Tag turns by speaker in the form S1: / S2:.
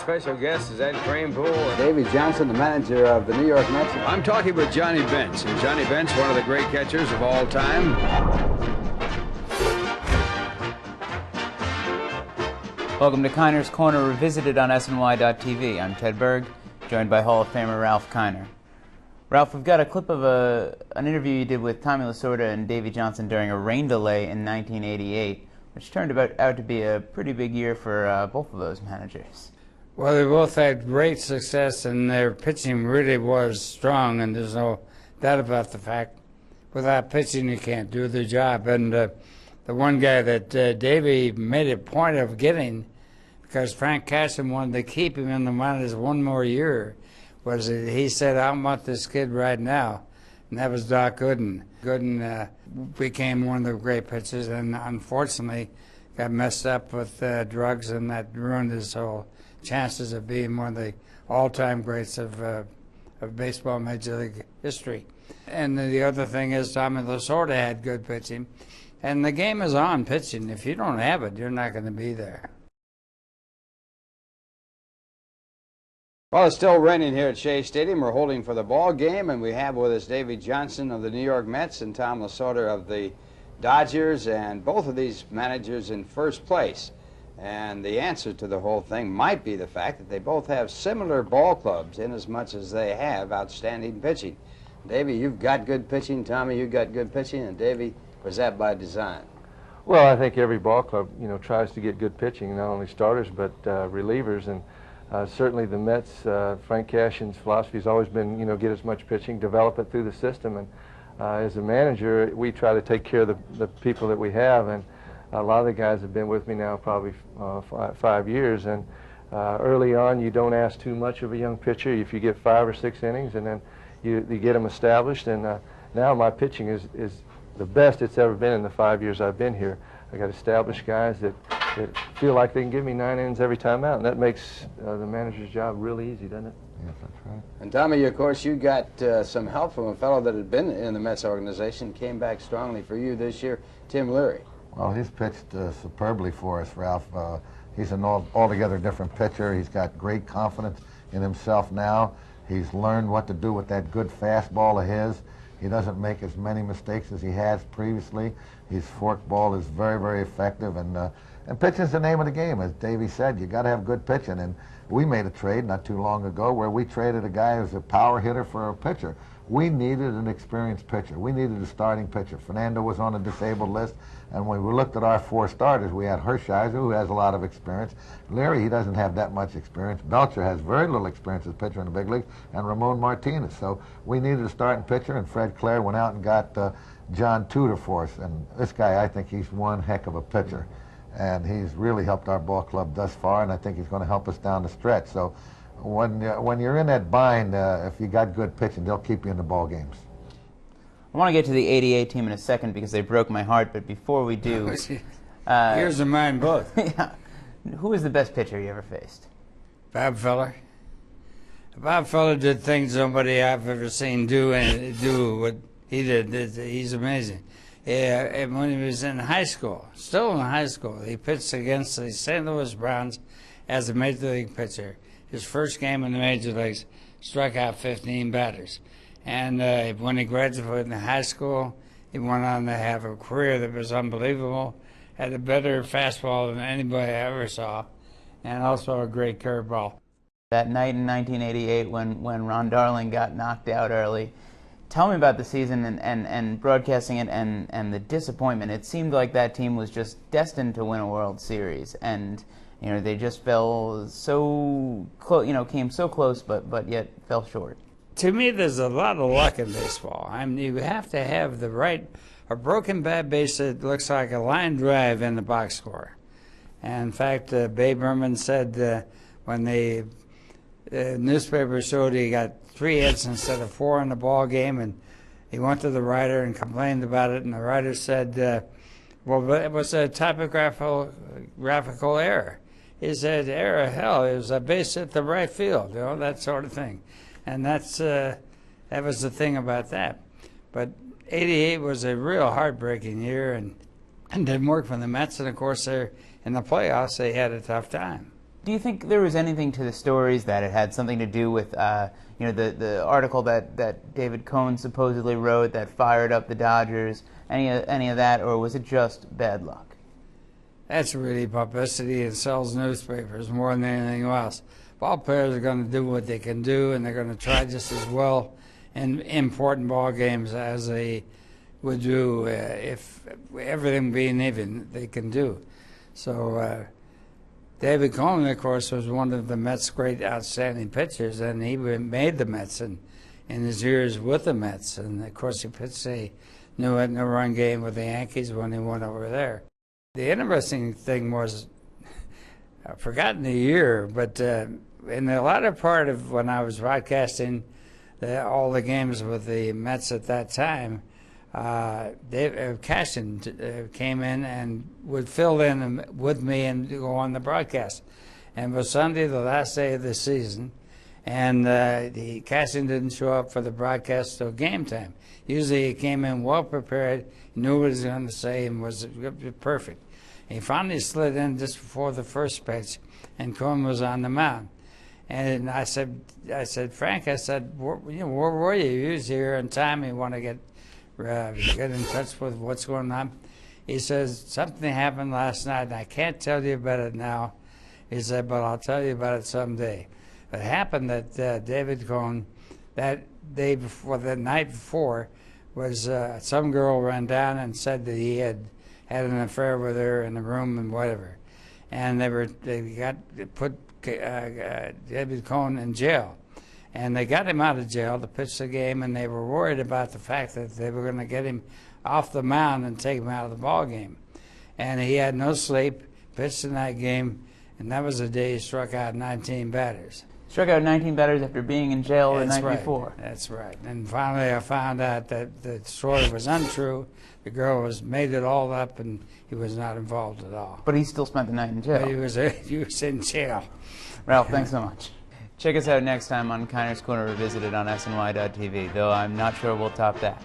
S1: special guest is Ed Kranepool.
S2: Davey Johnson, the manager of the New York Mets.
S1: I'm talking with Johnny Bench, and Johnny Bench, one of the great catchers of all time.
S3: Welcome to Kiner's Corner Revisited on SNY.TV. I'm Ted Berg, joined by Hall of Famer Ralph Kiner. Ralph, we've got a clip of an interview you did with Tommy Lasorda and Davey Johnson during a rain delay in 1988, which turned out to be a pretty big year for both of those managers.
S4: Well, they both had great success, and their pitching really was strong, and there's no doubt about the fact without pitching you can't do the job. And the one guy that Davey made a point of getting, because Frank Casson wanted to keep him in the minors one more year, was he said, I want this kid right now, and that was Doc Gooden. Gooden became one of the great pitchers, and unfortunately got messed up with drugs, and that ruined his whole chances of being one of the all-time greats of baseball Major League history. And the other thing is Tommy Lasorda had good pitching, and the game is on pitching. If you don't have it, you're not going to be there.
S2: Well, it's still raining here at Shea Stadium. We're holding for the ball game, and we have with us Davey Johnson of the New York Mets and Tom Lasorda of the Dodgers, and both of these managers in first place. And the answer to the whole thing might be the fact that they both have similar ball clubs in as much as they have outstanding pitching. Davey, you've got good pitching. Tommy, you've got good pitching. And Davey, was that by design?
S5: Well, I think every ball club, tries to get good pitching, not only starters but relievers. And certainly the Mets, Frank Cassion's philosophy has always been, get as much pitching, develop it through the system. And as a manager, we try to take care of the people that we have. And a lot of the guys have been with me now probably 5 years. And early on, you don't ask too much of a young pitcher. If you get 5 or 6 innings, and then you get them established. And now my pitching is the best it's ever been in the 5 years I've been here. I got established guys that feel like they can give me 9 innings every time out, and that makes the manager's job really easy, doesn't it?
S2: Yes, that's right. And Tommy, of course, you got some help from a fellow that had been in the Mets organization, came back strongly for you this year, Tim Leary.
S6: Well, he's pitched superbly for us, Ralph. He's an altogether different pitcher. He's got great confidence in himself now. He's learned what to do with that good fastball of his. He doesn't make as many mistakes as he has previously. His forkball is very, very effective, and pitching's the name of the game. As Davey said, you got to have good pitching. And we made a trade not too long ago where we traded a guy who's a power hitter for a pitcher. We needed an experienced pitcher. We needed a starting pitcher. Fernando was on a disabled list, and when we looked at our 4 starters, we had Hershiser, who has a lot of experience. Larry, he doesn't have that much experience. Belcher has very little experience as a pitcher in the big leagues, and Ramon Martinez. So we needed a starting pitcher, and Fred Clare went out and got John Tudor for us. And this guy, I think he's one heck of a pitcher. And he's really helped our ball club thus far, and I think he's going to help us down the stretch. So when you're in that bind, if you got good pitching, they'll keep you in the ball games.
S3: I want to get to the '88 team in a second because they broke my heart, but before we do...
S4: Yours and mine both.
S3: Yeah. Who was the best pitcher you ever faced?
S4: Bob Feller. Bob Feller did things nobody I've ever seen do what he did. He's amazing. Yeah, when he was in high school, still in high school, he pitched against the St. Louis Browns as a Major League pitcher. His first game in the Major Leagues, struck out 15 batters. And when he graduated in high school, he went on to have a career that was unbelievable, had a better fastball than anybody I ever saw, and also a great curveball.
S3: That night in 1988 when Ron Darling got knocked out early, tell me about the season and broadcasting it and the disappointment. It seemed like that team was just destined to win a World Series, and they just fell so close, came so close, but yet fell short.
S4: To me, there's a lot of luck in baseball. I mean, you have to have a broken bat base that looks like a line drive in the box score. And in fact, Babe Berman said when the newspaper showed he got 3 hits instead of 4 in the ball game, and he went to the writer and complained about it, and the writer said, well, it was a typographical error. He said, error, hell, it was a base hit the right field, that sort of thing. And that was the thing about that. But '88 was a real heartbreaking year, and didn't work for the Mets, and of course, in the playoffs, they had a tough time.
S3: Do you think there was anything to the stories that it had something to do with, you know, the article that David Cohn supposedly wrote that fired up the Dodgers? Any of that, or was it just bad luck?
S4: That's really publicity. It sells newspapers more than anything else. Ball players are going to do what they can do, and they're going to try just as well in important ball games as they would do if everything being even they can do. So David Korner, of course, was one of the Mets' great outstanding pitchers, and he made the Mets in his years with the Mets. And, of course, he pitched a no-run game with the Yankees when he went over there. The interesting thing was, I've forgotten the year, but in the latter part of when I was broadcasting all the games with the Mets at that time, Cashin came in and would fill in with me and go on the broadcast. And it was Sunday, the last day of the season, and Cashin didn't show up for the broadcast till game time. Usually he came in well prepared, knew what he was going to say, and was perfect. He finally slid in just before the first pitch, and Korner was on the mound. And I said, Frank, I said, where were you? You was here in time. You want to get in touch with what's going on? He says, something happened last night, and I can't tell you about it now. He said, but I'll tell you about it someday. It happened that David Cohn, that day before, the night before, was some girl ran down and said that he had an affair with her in the room and whatever. And they put David Cohn in jail. And they got him out of jail to pitch the game, and they were worried about the fact that they were going to get him off the mound and take him out of the ball game. And he had no sleep, pitched in that game, and that was the day he struck out 19 batters.
S3: Struck out 19 batters after being in jail the night before.
S4: That's right. And finally I found out that the story was untrue. The girl made it all up, and he was not involved at all.
S3: But he still spent the night in jail.
S4: But he was in jail.
S3: Ralph, thanks so much. Check us out next time on Kiner's Corner Revisited on SNY.TV, though I'm not sure we'll top that.